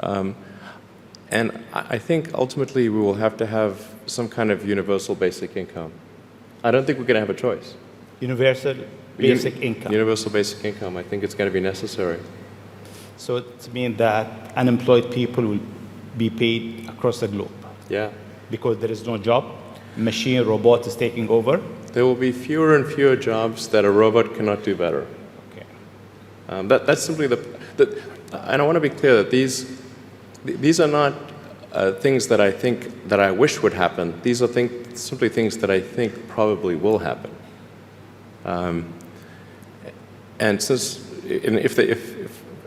And I think ultimately we will have to have some kind of universal basic income. I don't think we're going to have a choice. Universal basic income. Universal basic income, I think it's going to be necessary. So it means that unemployed people will be paid across the globe. Yeah. Because there is no job, machine, robot is taking over. There will be fewer and fewer jobs that a robot cannot do better. Okay. That's simply and I want to be clear that these are not things that I think that I wish would happen. These are simply things that I think probably will happen. And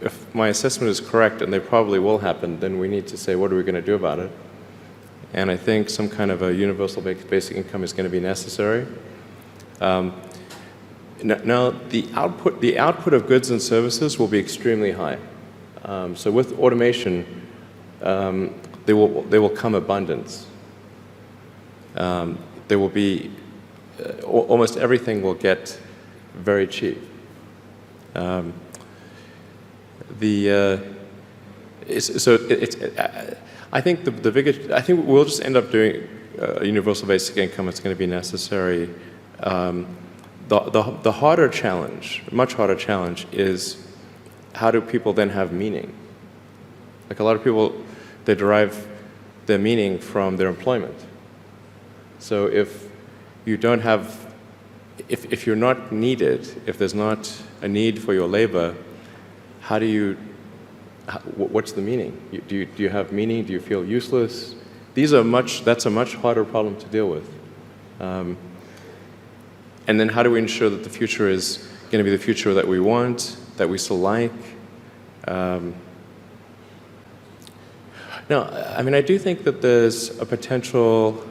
if my assessment is correct and they probably will happen, then we need to say, what are we going to do about it? And I think some kind of a universal basic income is going to be necessary. Now, the output of goods and services will be extremely high. So with automation, there will come abundance. There will be almost everything will get very cheap. I think I think we'll just end up doing a universal basic income. It's going to be necessary. The harder challenge, much harder challenge, is how do people then have meaning? Like a lot of people, they derive their meaning from their employment. So if you don't have, if you're not needed, if there's not a need for your labor, how do you, what's the meaning? Do you have meaning? Do you feel useless? That's a much harder problem to deal with. And then how do we ensure that the future is going to be the future that we want, that we still like? No, I mean, I do think that there's a potential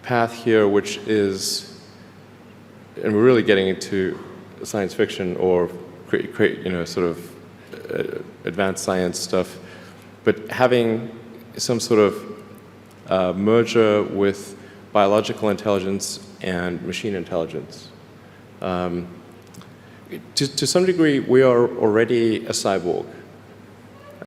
path here which is, and we're really getting into science fiction or sort of advanced science stuff, but having some sort of merger with biological intelligence and machine intelligence. To some degree, we are already a cyborg.